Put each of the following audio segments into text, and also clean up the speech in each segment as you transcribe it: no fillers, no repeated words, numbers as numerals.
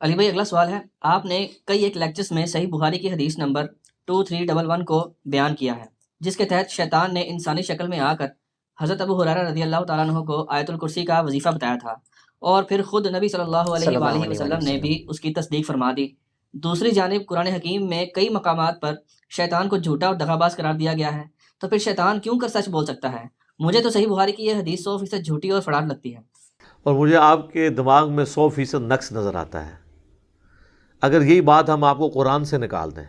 علی بھائی اگلا سوال ہے، آپ نے کئی ایک لیکچرز میں صحیح بخاری کی حدیث نمبر 2311 کو بیان کیا ہے، جس کے تحت شیطان نے انسانی شکل میں آ کر حضرت ابو ہریرہ رضی اللہ تعالیٰ عنہ کو آیت الکرسی کا وظیفہ بتایا تھا، اور پھر خود نبی صلی اللہ صلی علیہ اللہ وآلہ علیہ وآلہ وسلم نے وسلم۔ بھی اس کی تصدیق فرما دی۔ دوسری جانب قرآن حکیم میں کئی مقامات پر شیطان کو جھوٹا اور دغاباز قرار دیا گیا ہے، تو پھر شیطان کیوں کر سچ بول سکتا ہے؟ مجھے تو صحیح بخاری کی یہ حدیث 100% جھوٹی اور فراڈ لگتی ہے۔ اور مجھے آپ کے دماغ میں 100% نقص نظر آتا ہے۔ اگر یہی بات ہم آپ کو قرآن سے نکال دیں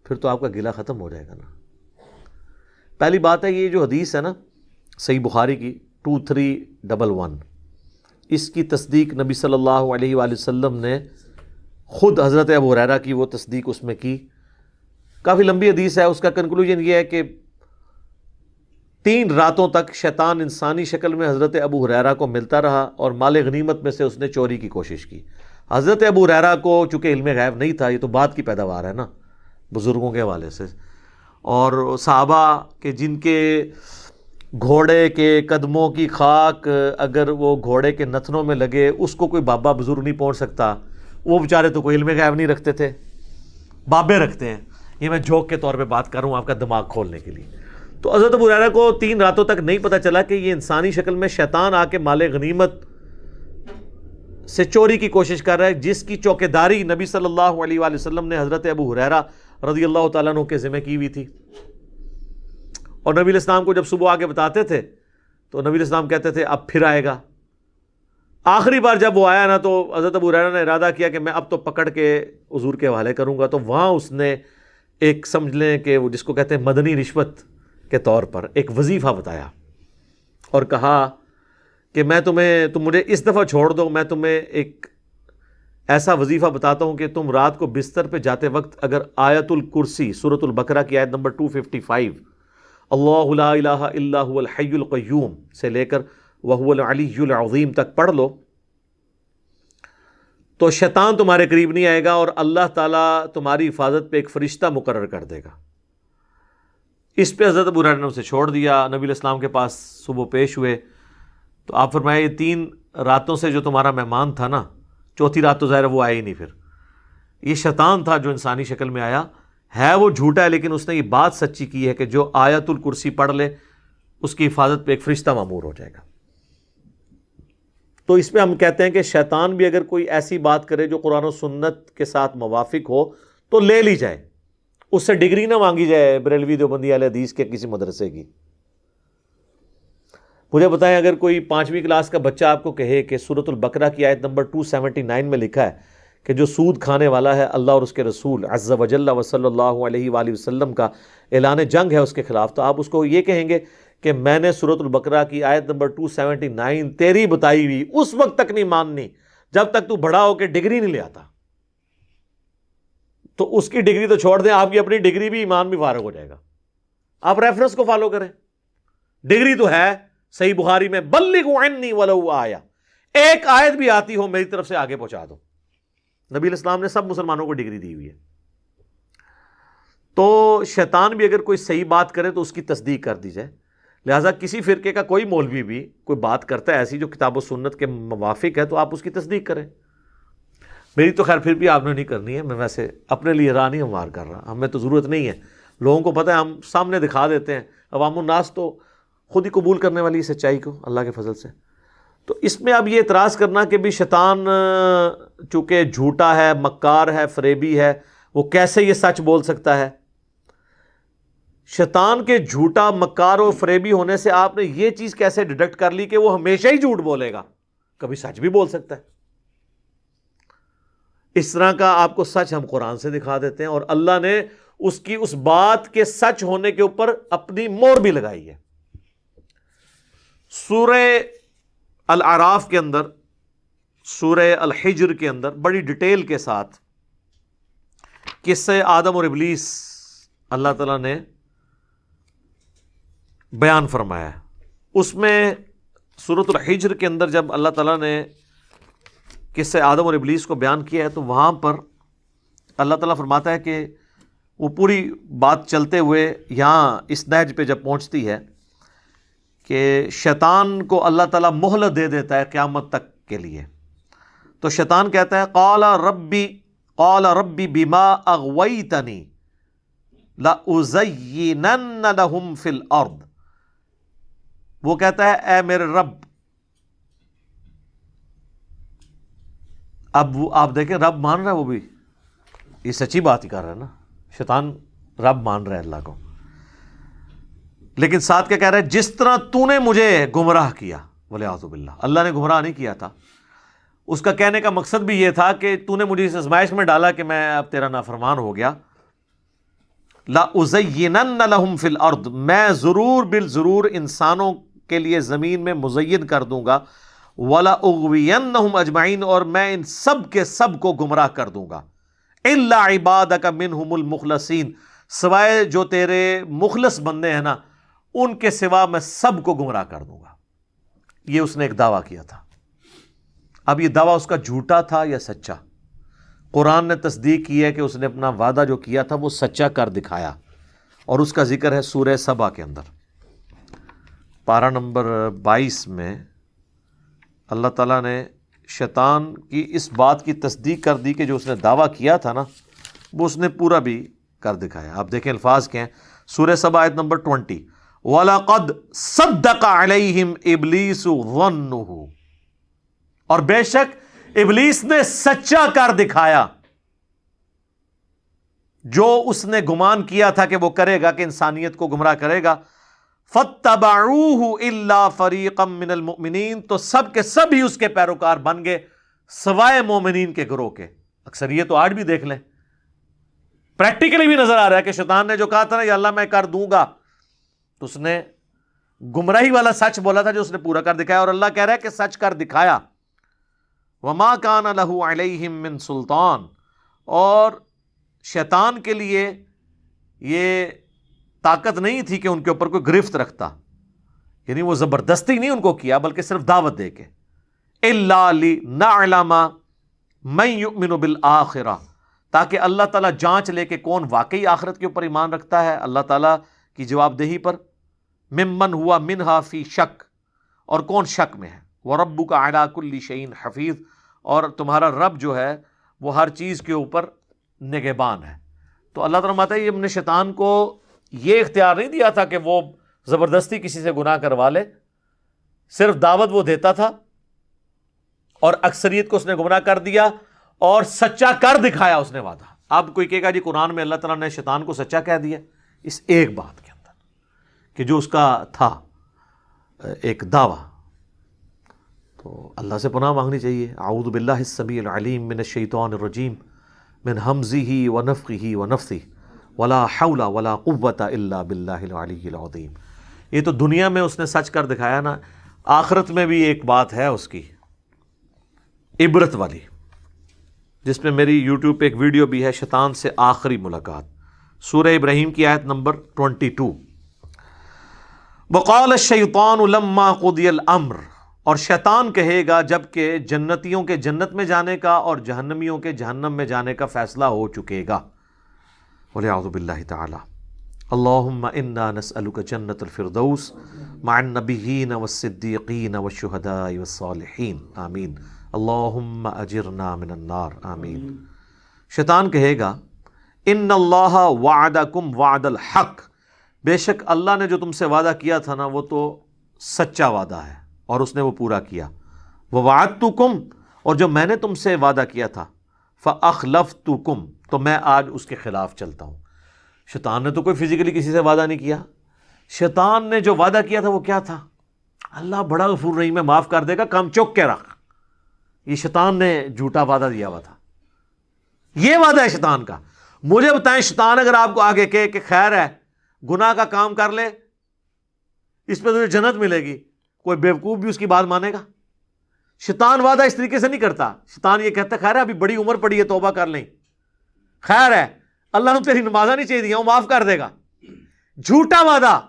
پھر تو آپ کا گلہ ختم ہو جائے گا نا۔ پہلی بات ہے، یہ جو حدیث ہے نا صحیح بخاری کی 2311، اس کی تصدیق نبی صلی اللہ علیہ وآلہ وسلم نے خود حضرت ابو ہریرہ کی وہ تصدیق اس میں کی۔ کافی لمبی حدیث ہے، اس کا کنکلوژن یہ ہے کہ 3 راتوں تک شیطان انسانی شکل میں حضرت ابو ہریرہ کو ملتا رہا اور مال غنیمت میں سے اس نے چوری کی کوشش کی۔ حضرت ابو ہریرہ کو چونکہ علم غیب نہیں تھا، یہ تو بعد کی پیداوار ہے نا بزرگوں کے حوالے سے، اور صحابہ کہ جن کے گھوڑے کے قدموں کی خاک اگر وہ گھوڑے کے نتنوں میں لگے اس کو کوئی بابا بزرگ نہیں پہنچ سکتا، وہ بیچارے تو کوئی علم غیب نہیں رکھتے تھے، بابے رکھتے ہیں۔ یہ میں جوک کے طور پہ بات کر رہا ہوں آپ کا دماغ کھولنے کے لیے۔ تو حضرت ابو ہریرہ کو 3 راتوں تک نہیں پتہ چلا کہ یہ انسانی شکل میں شیطان آ کے مال غنیمت سے چوری کی کوشش کر رہا ہے، جس کی چوکیداری نبی صلی اللہ علیہ وآلہ وسلم نے حضرت ابو ہریرہ رضی اللہ تعالیٰ عنہ کے ذمہ کی ہوئی تھی۔ اور نبی علیہ السلام کو جب صبح آگے بتاتے تھے تو نبی علیہ السلام کہتے تھے اب پھر آئے گا۔ آخری بار جب وہ آیا نا تو حضرت ابو ہریرہ نے ارادہ کیا کہ میں اب تو پکڑ کے حضور کے حوالے کروں گا، تو وہاں اس نے ایک سمجھ لیں کہ وہ جس کو کہتے ہیں مدنی رشوت کے طور پر ایک وظیفہ بتایا اور کہا کہ تم مجھے اس دفعہ چھوڑ دو، میں تمہیں ایک ایسا وظیفہ بتاتا ہوں کہ تم رات کو بستر پہ جاتے وقت اگر آیت الکرسی سورۃ البقرہ کی آیت نمبر 255 اللہ لا الہ الا هو الحی القیوم سے لے کر وہو العلی العظیم تک پڑھ لو تو شیطان تمہارے قریب نہیں آئے گا اور اللہ تعالیٰ تمہاری حفاظت پہ ایک فرشتہ مقرر کر دے گا۔ اس پہ حضرت ابو ہریرہ نے اسے چھوڑ دیا۔ نبی علیہ السلام کے پاس صبح پیش ہوئے تو آپ فرمائے یہ 3 راتوں سے جو تمہارا مہمان تھا نا، چوتھی رات تو ظاہر وہ آیا ہی نہیں، پھر یہ شیطان تھا جو انسانی شکل میں آیا ہے، وہ جھوٹا ہے لیکن اس نے یہ بات سچی کی ہے کہ جو آیت الکرسی پڑھ لے اس کی حفاظت پہ ایک فرشتہ مامور ہو جائے گا۔ تو اس پہ ہم کہتے ہیں کہ شیطان بھی اگر کوئی ایسی بات کرے جو قرآن و سنت کے ساتھ موافق ہو تو لے لی جائے، اس سے ڈگری نہ مانگی جائے بریلوی دیوبندی اہل حدیث کے کسی مدرسے کی۔ مجھے بتائیں اگر کوئی 5ویں کلاس کا بچہ آپ کو کہے کہ سورۃ البقرہ کی آیت نمبر 279 میں لکھا ہے کہ جو سود کھانے والا ہے اللہ اور اس کے رسول عز وجل و صلی اللہ علیہ وآلہ وسلم کا اعلان جنگ ہے اس کے خلاف، تو آپ اس کو یہ کہیں گے کہ میں نے سورۃ البقرہ کی آیت نمبر 279 تیری بتائی ہوئی اس وقت تک نہیں ماننی جب تک تو بڑا ہو کے ڈگری نہیں لے آتا۔ تو اس کی ڈگری تو چھوڑ دیں، آپ کی اپنی ڈگری بھی ایمان بھی فارغ ہو جائے گا۔ آپ ریفرنس کو فالو کریں، ڈگری تو ہے صحیح بخاری میں بلغوا عنی ولو آیا، ایک آیت بھی آتی ہو میری طرف سے آگے پہنچا دو۔ نبی علیہ السلام نے سب مسلمانوں کو ڈگری دی ہوئی ہے۔ تو شیطان بھی اگر کوئی صحیح بات کرے تو اس کی تصدیق کر دی جائے۔ لہٰذا کسی فرقے کا کوئی مولوی بھی کوئی بات کرتا ہے ایسی جو کتاب و سنت کے موافق ہے تو آپ اس کی تصدیق کریں۔ میری تو خیر پھر بھی آپ نے نہیں کرنی ہے، میں ویسے اپنے لیے راہ نہیں ہموار کر رہا، ہمیں تو ضرورت نہیں ہے، لوگوں کو پتہ ہے ہم سامنے دکھا دیتے ہیں، عوام الناس تو خود ہی قبول کرنے والی سچائی کو اللہ کے فضل سے۔ تو اس میں اب یہ اعتراض کرنا کہ بھی شیطان چونکہ جھوٹا ہے، مکار ہے، فریبی ہے، وہ کیسے یہ سچ بول سکتا ہے؟ شیطان کے جھوٹا، مکار و فریبی ہونے سے آپ نے یہ چیز کیسے ڈیڈکٹ کر لی کہ وہ ہمیشہ ہی جھوٹ بولے گا؟ کبھی سچ بھی بول سکتا ہے۔ اس طرح کا آپ کو سچ ہم قرآن سے دکھا دیتے ہیں اور اللہ نے اس کی اس بات کے سچ ہونے کے اوپر اپنی مہر بھی لگائی ہے۔ سورہ الاعراف کے اندر، سورہ الحجر کے اندر بڑی ڈیٹیل کے ساتھ قصہ آدم اور ابلیس اللہ تعالیٰ نے بیان فرمایا ہے۔ اس میں سورۃ الحجر کے اندر جب اللہ تعالیٰ نے قصہ آدم اور ابلیس کو بیان کیا ہے تو وہاں پر اللہ تعالیٰ فرماتا ہے کہ وہ پوری بات چلتے ہوئے یہاں اس نہج پہ جب پہنچتی ہے کہ شیطان کو اللہ تعالیٰ مہلت دے دیتا ہے قیامت تک کے لیے۔ تو شیطان کہتا ہے قال ربی بما اغویتنی لأزینن لہم فی الارض، وہ کہتا ہے اے میرے رب. اب وہ آپ دیکھیں رب مان رہا ہے، وہ بھی یہ سچی بات ہی کر رہا ہے نا. شیطان رب مان رہا ہے اللہ کو، لیکن ساتھ کیا کہہ رہا ہے، جس طرح تو نے مجھے گمراہ کیا، والعیاذ باللہ، اللہ نے گمراہ نہیں کیا تھا. اس کا کہنے کا مقصد بھی یہ تھا کہ تو نے مجھے اس آزمائش میں ڈالا کہ میں اب تیرا نافرمان ہو گیا. لَأُزَيِّنَنَّ لَهُمْ فِي الْأَرْضِ، میں ضرور بالضرور انسانوں کے لیے زمین میں مزین کر دوں گا. وَلَأُغْوِيَنَّهُمْ أَجْمَعِينَ، اور میں ان سب کے سب کو گمراہ کر دوں گا. إِلَّا عِبَادَكَ مِنْهُمُ الْمُخْلَصِينَ، سوائے جو تیرے مخلص بندے ہیں نا، ان کے سوا میں سب کو گمراہ کر دوں گا. یہ اس نے ایک دعویٰ کیا تھا. اب یہ دعویٰ اس کا جھوٹا تھا یا سچا؟ قرآن نے تصدیق کی ہے کہ اس نے اپنا وعدہ جو کیا تھا وہ سچا کر دکھایا، اور اس کا ذکر ہے سورہ سبا کے اندر، پارہ نمبر 22 میں. اللہ تعالیٰ نے شیطان کی اس بات کی تصدیق کر دی کہ جو اس نے دعویٰ کیا تھا نا وہ اس نے پورا بھی کر دکھایا. آپ دیکھیں الفاظ کیا ہیں، سورہ سبا آیت نمبر 20، وَلَقَدْ صَدَّقَ عَلَيْهِمْ إِبْلِيسُ ظَنُّهُ، اور بے شک ابلیس نے سچا کر دکھایا جو اس نے گمان کیا تھا کہ وہ کرے گا، کہ انسانیت کو گمراہ کرے گا. فَاتَّبَعُوهُ إِلَّا فَرِيقًا مِّنَ الْمُؤْمِنِينَ، تو سب کے سب ہی اس کے پیروکار بن گئے سوائے مومنین کے گروہ کے. اکثریت تو آج بھی دیکھ لیں، پریکٹیکلی بھی نظر آ رہا ہے کہ شیطان نے جو کہا تھا نا یا اللہ میں کر دوں گا، تو اس نے گمراہی والا سچ بولا تھا جو اس نے پورا کر دکھایا، اور اللہ کہہ رہا ہے کہ سچ کر دکھایا. وَمَا كَانَ لَهُ عَلَيْهِمْ مِّن سُلطان، اور شیطان کے لیے یہ طاقت نہیں تھی کہ ان کے اوپر کوئی گرفت رکھتا، یعنی وہ زبردستی نہیں ان کو کیا بلکہ صرف دعوت دے کے. إِلَّا لِنَعْلَمَ مَن يُؤْمِنُ بِالْآخِرَةِ، تاکہ اللہ تعالیٰ جانچ لے کہ کون واقعی آخرت کے اوپر ایمان رکھتا ہے اللہ تعالیٰ کی جواب دہی پر. ممن ہوا منہا فی شک، اور کون شک میں ہے. وَرَبُّكَ عَلَىٰ كُلِّ شَيْءٍ حَفِيظٌ، اور تمہارا رب جو ہے وہ ہر چیز کے اوپر نگہبان ہے. تو اللہ تعالیٰ فرماتا ہے یہ ہم نے شیطان کو یہ اختیار نہیں دیا تھا کہ وہ زبردستی کسی سے گناہ کروا لے، صرف دعوت وہ دیتا تھا، اور اکثریت کو اس نے گمراہ کر دیا اور سچا کر دکھایا اس نے وعدہ. اب کوئی کہے گا جی قرآن میں اللہ تعالیٰ نے شیطان کو سچا کہہ دیا اس ایک بات کے اندر کہ جو اس کا تھا ایک دعویٰ. تو اللہ سے پناہ مانگنی چاہیے. اعوذ باللہ السمیع العلیم من الشیطان الرجیم من ہمزہ ونفخہ ونفثہ ولا حول ولا قوۃ الا باللہ العلی العظیم. یہ تو دنیا میں اس نے سچ کر دکھایا نا، آخرت میں بھی ایک بات ہے اس کی عبرت والی، جس میں میری یوٹیوب پہ ایک ویڈیو بھی ہے، شیطان سے آخری ملاقات، سورہ ابراہیم کی آیت نمبر 22. وقال الشیطان لما قضی الامر، اور شیطان کہے گا جب کہ جنتیوں کے جنت میں جانے کا اور جہنمیوں کے جہنم میں جانے کا فیصلہ ہو چکے گا. والعیاذ باللہ تعالی. اللہم انا نسألک جنت الفردوس مع النبیین والصدیقین والشہداء والصالحین آمین. اللہم اجرنا من النار آمین. شیطان کہے گا ان اللہ وعدکم وعد الحق، بے شک اللہ نے جو تم سے وعدہ کیا تھا نا وہ تو سچا وعدہ ہے اور اس نے وہ پورا کیا. ووعدتکم، اور جو میں نے تم سے وعدہ کیا تھا، فاخلفتکم، تو میں آج اس کے خلاف چلتا ہوں. شیطان نے تو کوئی فزیکلی کسی سے وعدہ نہیں کیا. شیطان نے جو وعدہ کیا تھا وہ کیا تھا؟ اللہ بڑا غفور رحیم ہے، معاف کر دے گا، کام چوک کے رکھ. یہ شیطان نے جھوٹا وعدہ دیا ہوا تھا. یہ وعدہ ہے شیطان کا. مجھے بتائیں شیطان اگر آپ کو آگے کہے کہ خیر ہے گناہ کا کام کر لے اس پہ تجھے جنت ملے گی، کوئی بیوقوف بھی اس کی بات مانے گا؟ شیطان وعدہ اس طریقے سے نہیں کرتا. شیطان یہ کہتا ہے خیر ہے ابھی بڑی عمر پڑی ہے توبہ کر لیں، خیر ہے اللہ نے تیری نمازیں نہیں چاہیے دیا وہ معاف کر دے گا. جھوٹا وعدہ.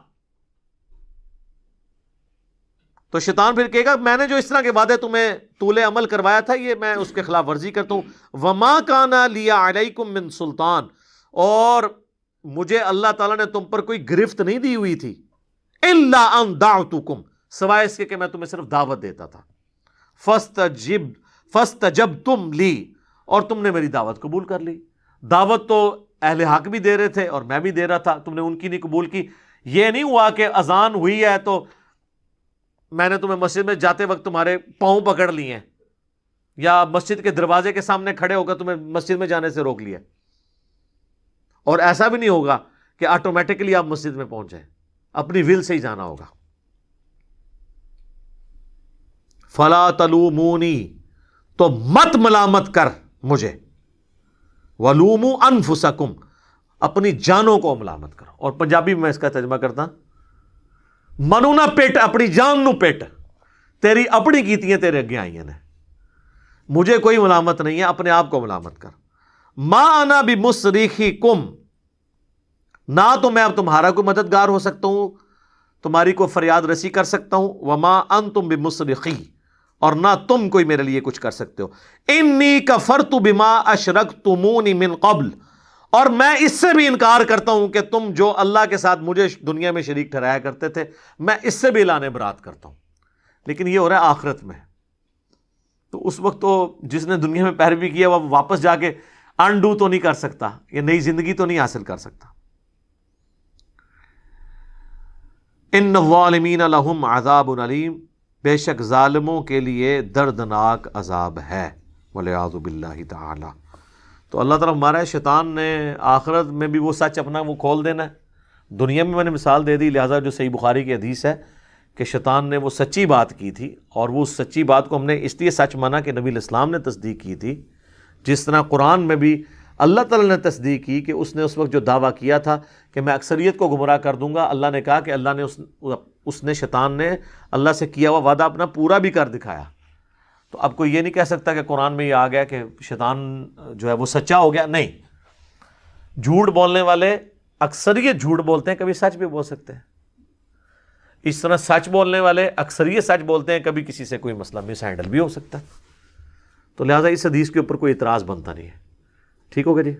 تو شیطان پھر کہے گا میں نے جو اس طرح کے وعدے تمہیں طول عمل کروایا تھا یہ میں اس کے خلاف ورزی کرتا ہوں. وما کان لی علیکم من سلطان، اور مجھے اللہ تعالیٰ نے تم پر کوئی گرفت نہیں دی ہوئی تھی، الا ان دعوتکم، سوائے اس کے کہ میں تمہیں صرف دعوت دیتا تھا. فاستجبتم لی، اور تم نے میری دعوت قبول کر لی۔ دعوت تو اہل حق بھی دے رہے تھے اور میں بھی دے رہا تھا، تم نے ان کی نہیں قبول کی۔ یہ نہیں ہوا کہ اذان ہوئی ہے تو میں نے تمہیں مسجد میں جاتے وقت تمہارے پاؤں پکڑ لیے ہیں، یا مسجد کے دروازے کے سامنے کھڑے ہو کر تمہیں مسجد میں جانے سے روک لیا۔ اور ایسا بھی نہیں ہوگا کہ آٹومیٹکلی آپ مسجد میں پہنچ جائیں، اپنی ول سے ہی جانا ہوگا۔ فلا تلومونی، تو مت ملامت کر مجھے، ولوموا انفسکم، اپنی جانوں کو ملامت کرو۔ اور پنجابی میں اس کا ترجمہ کرتا، منو نہ پیٹ، اپنی جان نو پیٹ، تیری اپنی کیتیاں تیرے اگے آئیاں نے، مجھے کوئی ملامت نہیں ہے، اپنے آپ کو ملامت کر۔ ما انا بمصرخکم، نہ تو میں اب تمہارا کوئی مددگار ہو سکتا ہوں، تمہاری کوئی فریاد رسی کر سکتا ہوں، وما انتم بمصرخی، اور نہ تم کوئی میرے لیے کچھ کر سکتے ہو۔ انی کفرت بما اشرکتمونی من قبل، اور میں اس سے بھی انکار کرتا ہوں کہ تم جو اللہ کے ساتھ مجھے دنیا میں شریک ٹھہرایا کرتے تھے، میں اس سے بھی اعلان برات کرتا ہوں۔ لیکن یہ ہو رہا ہے آخرت میں، تو اس وقت تو جس نے دنیا میں پیروی کیا وہ واپس جا کے انڈو تو نہیں کر سکتا، یہ نئی زندگی تو نہیں حاصل کر سکتا۔ ان الظالمین لہم عذاب علیم، بے شک ظالموں کے لیے دردناک عذاب ہے، والعیاذ باللہ تعالی۔ تو اللہ تعالیٰ ہمارا ہے، شیطان نے آخرت میں بھی وہ سچ اپنا وہ کھول دینا ہے۔ دنیا میں نے مثال دے دی، لہٰذا جو صحیح بخاری کی حدیث ہے کہ شیطان نے وہ سچی بات کی تھی، اور وہ سچی بات کو ہم نے اس لیے سچ مانا کہ نبی علیہ السلام نے تصدیق کی تھی، جس طرح قرآن میں بھی اللہ تعالیٰ نے تصدیق کی کہ اس نے اس وقت جو دعویٰ کیا تھا کہ میں اکثریت کو گمراہ کر دوں گا، اللہ نے کہا کہ اللہ نے اس نے شیطان نے اللہ سے کیا ہوا وعدہ اپنا پورا بھی کر دکھایا۔ تو اب کوئی یہ نہیں کہہ سکتا کہ قرآن میں یہ آ گیا کہ شیطان جو ہے وہ سچا ہو گیا، نہیں۔ جھوٹ بولنے والے اکثریت جھوٹ بولتے ہیں، کبھی سچ بھی بول سکتے ہیں۔ اس طرح سچ بولنے والے اکثریت سچ بولتے ہیں، کبھی کسی سے کوئی مسئلہ مس ہینڈل بھی ہو سکتا ہے۔ تو لہٰذا اس حدیث کے اوپر کوئی اعتراض بنتا نہیں ہے۔ ٹھیک ہوگا جی؟